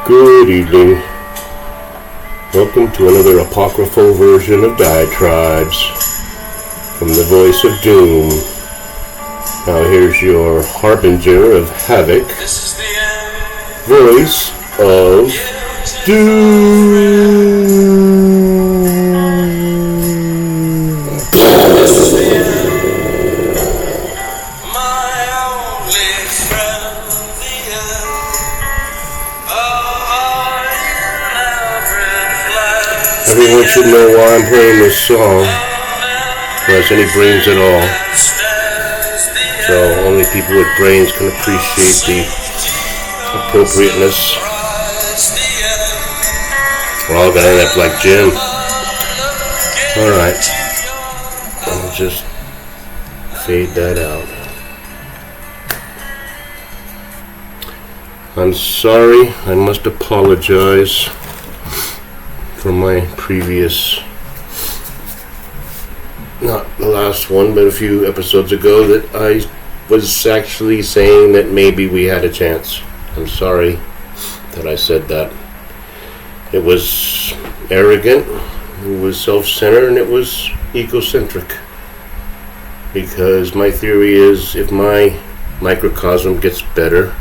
Good evening. Welcome to another apocryphal version of Diatribes from the voice of Doom. Now here's your Harbinger of Havoc, voice of Doom. Everyone should know why I'm playing this song, who has any brains at all. So only people with brains can appreciate the appropriateness. We're all gonna end up like Jim. Alright. I'll just fade that out. I'm sorry, I must apologize for my previous, not the last one, but a few episodes ago, that I was actually saying that maybe we had a chance. I'm sorry that I said that. It was arrogant, it was self-centered, and it was egocentric. Because my theory is, if my microcosm gets better,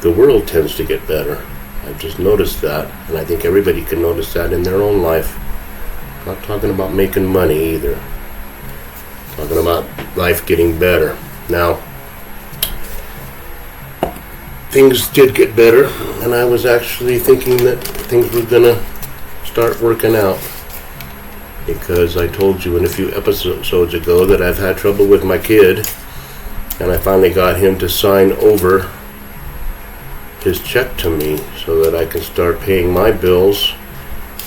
the world tends to get better. I've just noticed that, and I think everybody can notice that in their own life. I'm not talking about making money either. I'm talking about life getting better. Now, things did get better, and I was actually thinking that things were gonna start working out. Because I told you in a few episodes ago that I've had trouble with my kid, and I finally got him to sign over his check to me so that I can start paying my bills,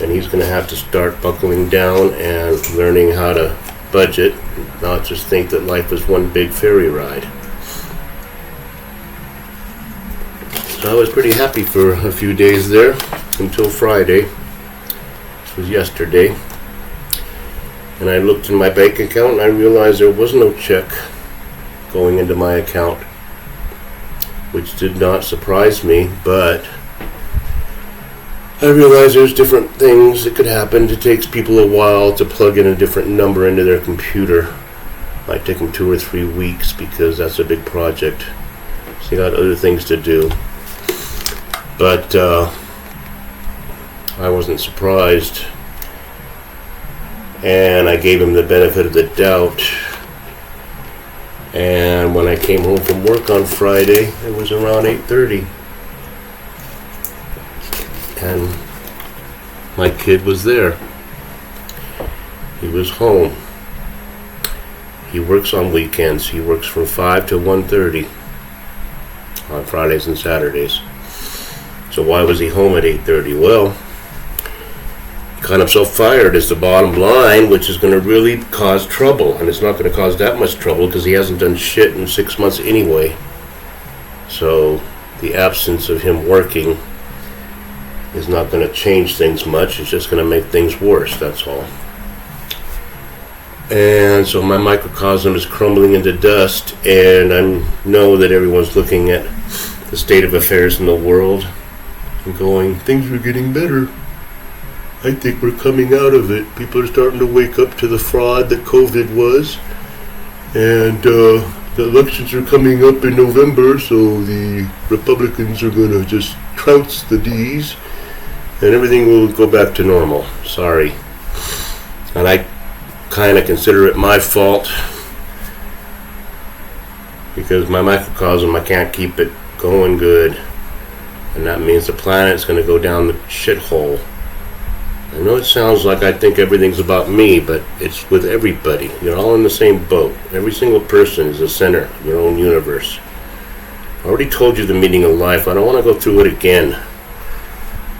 and he's going to have to start buckling down and learning how to budget, not just think that life is one big ferry ride. So I was pretty happy for a few days there until Friday, which was yesterday, and I looked in my bank account and I realized there was no check going into my account, which did not surprise me, but I realize there's different things that could happen. It takes people a while to plug in a different number into their computer. It might take them 2 or 3 weeks because that's a big project. So you got other things to do. But I wasn't surprised, and I gave him the benefit of the doubt. And when I came home from work on Friday, it was around 8:30. And my kid was there. He was home. He works on weekends. He works from 5 to 1:30 on Fridays and Saturdays. So why was he home at 8:30? Well, got himself fired is the bottom line, which is going to really cause trouble, and it's not going to cause that much trouble because he hasn't done shit in 6 months anyway. So the absence of him working is not going to change things much. It's just going to make things worse, that's all. And so my microcosm is crumbling into dust, and I know that everyone's looking at the state of affairs in the world and going, things are getting better. I think we're coming out of it. People are starting to wake up to the fraud that COVID was. And the elections are coming up in November, so the Republicans are going to just trounce the D's, and everything will go back to normal. Sorry. And I kind of consider it my fault, because my microcosm, I can't keep it going good. And that means the planet's going to go down the shithole. I know it sounds like I think everything's about me, but it's with everybody. You're all in the same boat. Every single person is the center of your own universe. I already told you the meaning of life. I don't want to go through it again.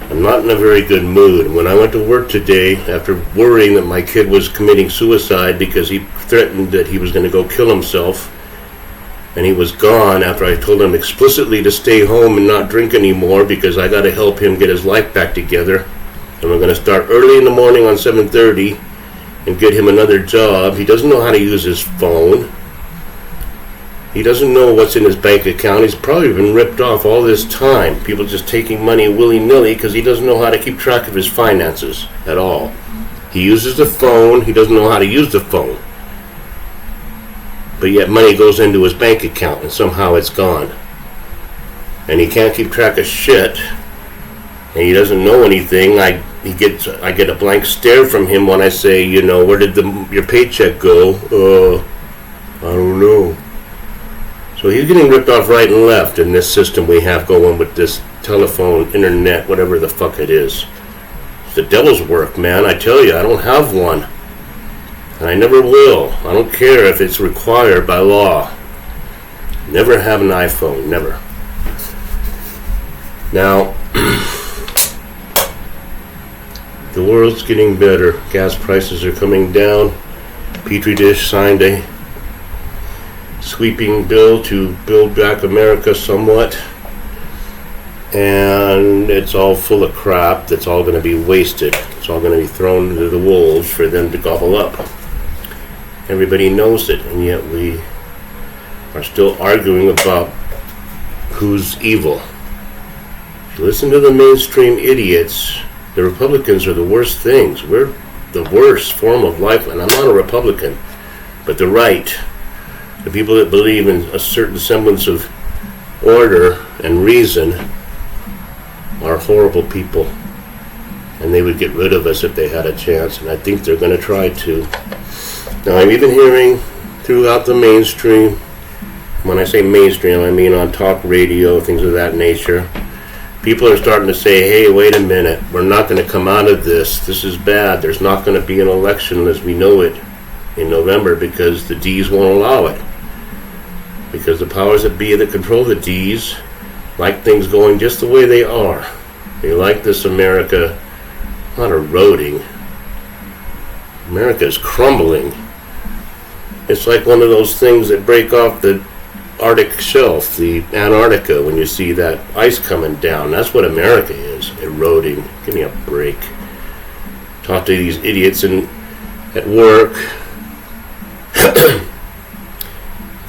I'm not in a very good mood. When I went to work today, after worrying that my kid was committing suicide because he threatened that he was going to go kill himself, and he was gone after I told him explicitly to stay home and not drink anymore because I got to help him get his life back together. And we're going to start early in the morning on 7:30 and get him another job. He doesn't know how to use his phone. He doesn't know what's in his bank account. He's probably been ripped off all this time. People just taking money willy-nilly because he doesn't know how to keep track of his finances at all. He uses the phone. He doesn't know how to use the phone. But yet money goes into his bank account and somehow it's gone. And he can't keep track of shit. And he doesn't know anything. I get a blank stare from him when I say, where did your paycheck go? I don't know. So he's getting ripped off right and left in this system we have going with this telephone, internet, whatever the fuck it is. It's the devil's work, man. I tell you, I don't have one. And I never will. I don't care if it's required by law. Never have an iPhone, never. Now, the world's getting better. Gas prices are coming down. Petri dish signed a sweeping bill to build back America somewhat, and it's all full of crap that's all going to be wasted. It's all going to be thrown to the wolves for them to gobble up. Everybody knows it, and yet we are still arguing about who's evil. If you listen to the mainstream idiots, the Republicans are the worst things. We're the worst form of life, and I'm not a Republican, but the right, the people that believe in a certain semblance of order and reason, are horrible people. And they would get rid of us if they had a chance, and I think they're going to try to. Now, I'm even hearing throughout the mainstream, when I say mainstream, I mean on talk radio, things of that nature, people are starting to say, hey, wait a minute, we're not going to come out of this. This is bad. There's not going to be an election as we know it in November because the D's won't allow it. Because the powers that be that control the D's like things going just the way they are. They like this America not eroding. America is crumbling. It's like one of those things that break off the Arctic shelf, the Antarctica, when you see that ice coming down. That's what America is, eroding. Give me a break. Talk to these idiots at work.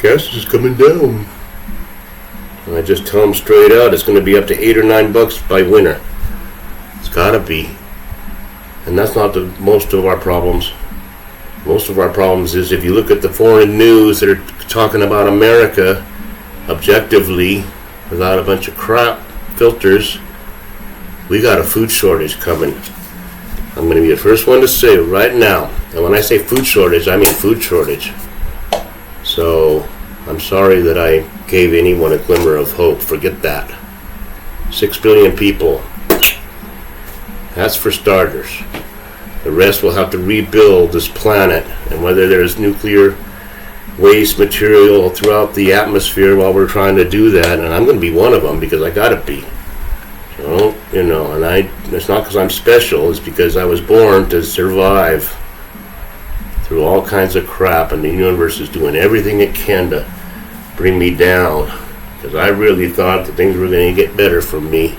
Gas is coming down. And I just tell them straight out, it's going to be up to $8 or $9 by winter. It's got to be. And that's not the most of our problems. Most of our problems is if you look at the foreign news that are talking about America objectively, without a bunch of crap filters, we got a food shortage coming. I'm going to be the first one to say right now. And when I say food shortage, I mean food shortage. So I'm sorry that I gave anyone a glimmer of hope. Forget that. 6 billion people. That's for starters. The rest will have to rebuild this planet, and whether there's nuclear waste material throughout the atmosphere while we're trying to do that, and I'm going to be one of them because I got to be. So, and it's not because I'm special, it's because I was born to survive through all kinds of crap, and the universe is doing everything it can to bring me down, because I really thought that things were going to get better for me.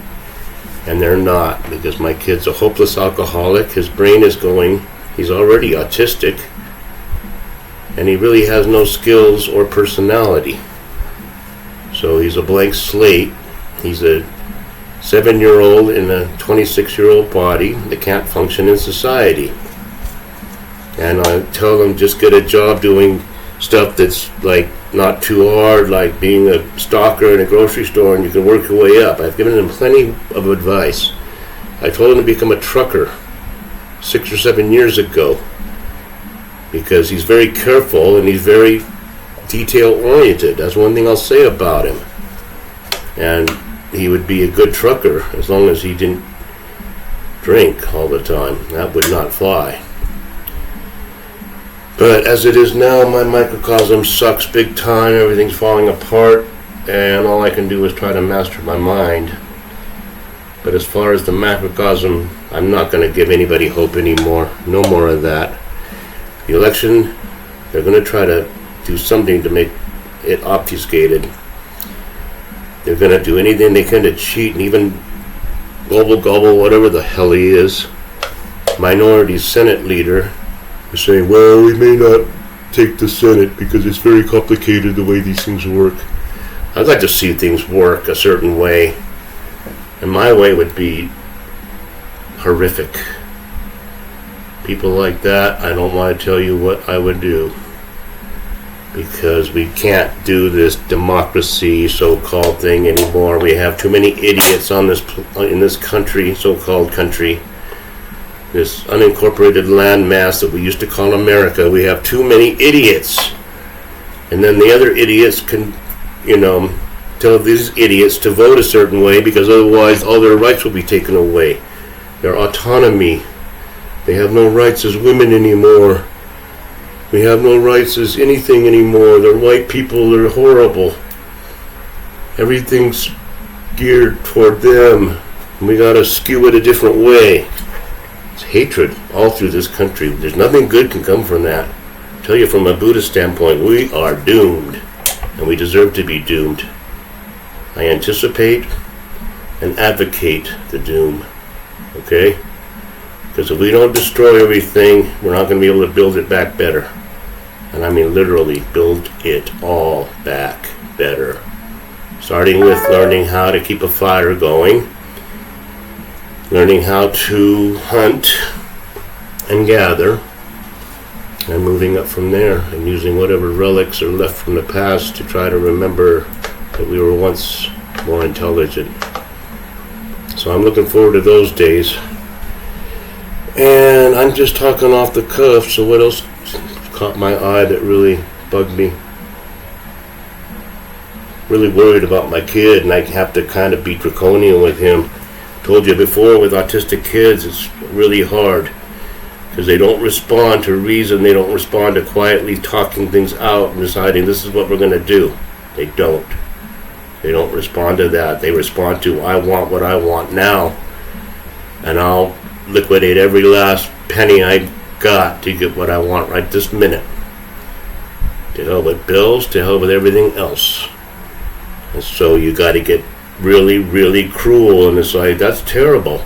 And they're not, because my kid's a hopeless alcoholic. His brain is going, he's already autistic, and he really has no skills or personality. So he's a blank slate. He's a 7-year-old in a 26-year-old body that can't function in society. And I tell them, just get a job doing stuff that's like not too hard, like being a stalker in a grocery store, and you can work your way up. I've given him plenty of advice. I told him to become a trucker 6 or 7 years ago because he's very careful and he's very detail oriented. That's one thing I'll say about him. And he would be a good trucker as long as he didn't drink all the time. That would not fly. But as it is now, my microcosm sucks big time. Everything's falling apart, and all I can do is try to master my mind. But as far as the macrocosm, I'm not going to give anybody hope anymore. No more of that. The election, they're going to try to do something to make it obfuscated. They're going to do anything they can to cheat, and even gobble, whatever the hell he is, minority Senate leader, say, well, we may not take the Senate because it's very complicated the way these things work. I'd like to see things work a certain way, and my way would be horrific. People like that, I don't want to tell you what I would do, because we can't do this democracy so-called thing anymore. We have too many idiots on in this country, so-called country, this unincorporated landmass that we used to call America. We have too many idiots, and then the other idiots can, tell these idiots to vote a certain way, because otherwise all their rights will be taken away. Their autonomy. They have no rights as women anymore. We have no rights as anything anymore. They're white people. They're horrible. Everything's geared toward them. And we gotta skew it a different way. It's hatred all through this country. There's nothing good can come from that. I tell you, from a Buddhist standpoint, we are doomed. And we deserve to be doomed. I anticipate and advocate the doom. Okay? Because if we don't destroy everything, we're not going to be able to build it back better. And I mean literally, build it all back better. Starting with learning how to keep a fire going, learning how to hunt and gather, and moving up from there, and using whatever relics are left from the past to try to remember that we were once more intelligent. So I'm looking forward to those days. And I'm just talking off the cuff, so what else caught my eye that really bugged me? Really worried about my kid, and I have to kind of be draconian with him. Told you before, with autistic kids, it's really hard, because they don't respond to reason. They don't respond to quietly talking things out and deciding this is what we're going to do. They don't. They don't respond to that. They respond to, I want what I want now, and I'll liquidate every last penny I got to get what I want right this minute. To hell with bills, to hell with everything else. And so you got to get really, really cruel, and it's like, that's terrible.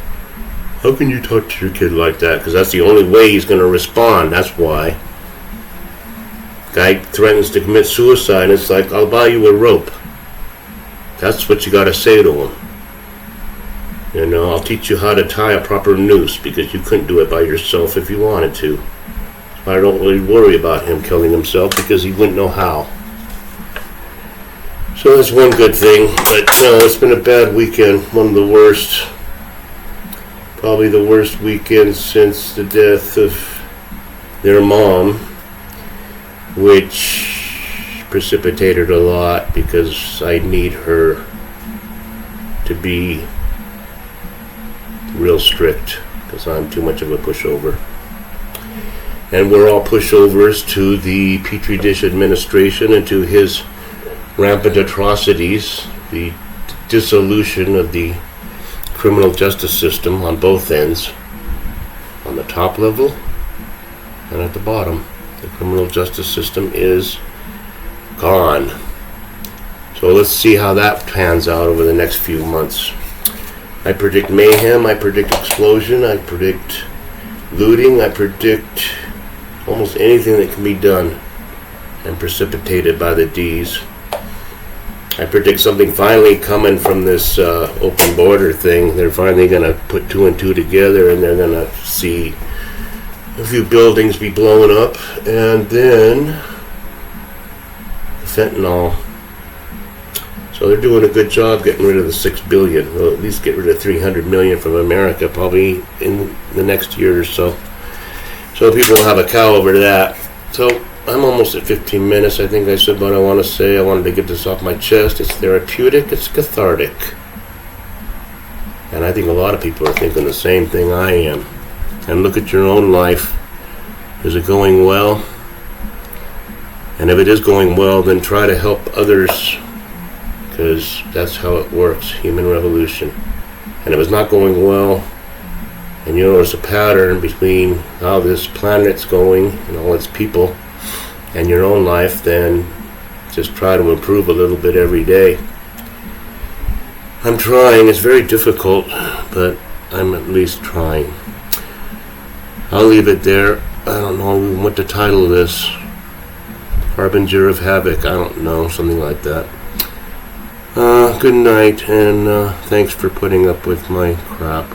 How can you talk to your kid like that? Because that's the only way he's going to respond. That's why. Guy threatens to commit suicide, and it's like, I'll buy you a rope. That's what you got to say to him. I'll teach you how to tie a proper noose, because you couldn't do it by yourself if you wanted to. I don't really worry about him killing himself, because he wouldn't know how. So that's one good thing, but it's been a bad weekend, one of the worst. Probably the worst weekend since the death of their mom, which precipitated a lot, because I need her to be real strict, because I'm too much of a pushover. And we're all pushovers to the Petri dish administration and to his rampant atrocities, the dissolution of the criminal justice system on both ends, on the top level and at the bottom. The criminal justice system is gone. So let's see how that pans out over the next few months. I predict mayhem, I predict explosion, I predict looting, I predict almost anything that can be done and precipitated by the D's. I predict something finally coming from this open border thing. They're finally going to put two and two together, and they're going to see a few buildings be blown up, and then fentanyl. So they're doing a good job getting rid of the $6 billion. They'll at least get rid of $300 million from America, probably in the next year or so. So people will have a cow over that. So I'm almost at 15 minutes. I think I said what I want to say. I wanted to get this off my chest. It's therapeutic. It's cathartic. And I think a lot of people are thinking the same thing I am. And look at your own life. Is it going well? And if it is going well, then try to help others, because that's how it works, human revolution. And if it's not going well, and you notice a pattern between how this planet's going and all its people and your own life, then just try to improve a little bit every day. I'm trying. It's very difficult, but I'm at least trying. I'll leave it there. I don't know what to title this. Harbinger of Havoc, I don't know, something like that. Good night, and thanks for putting up with my crap.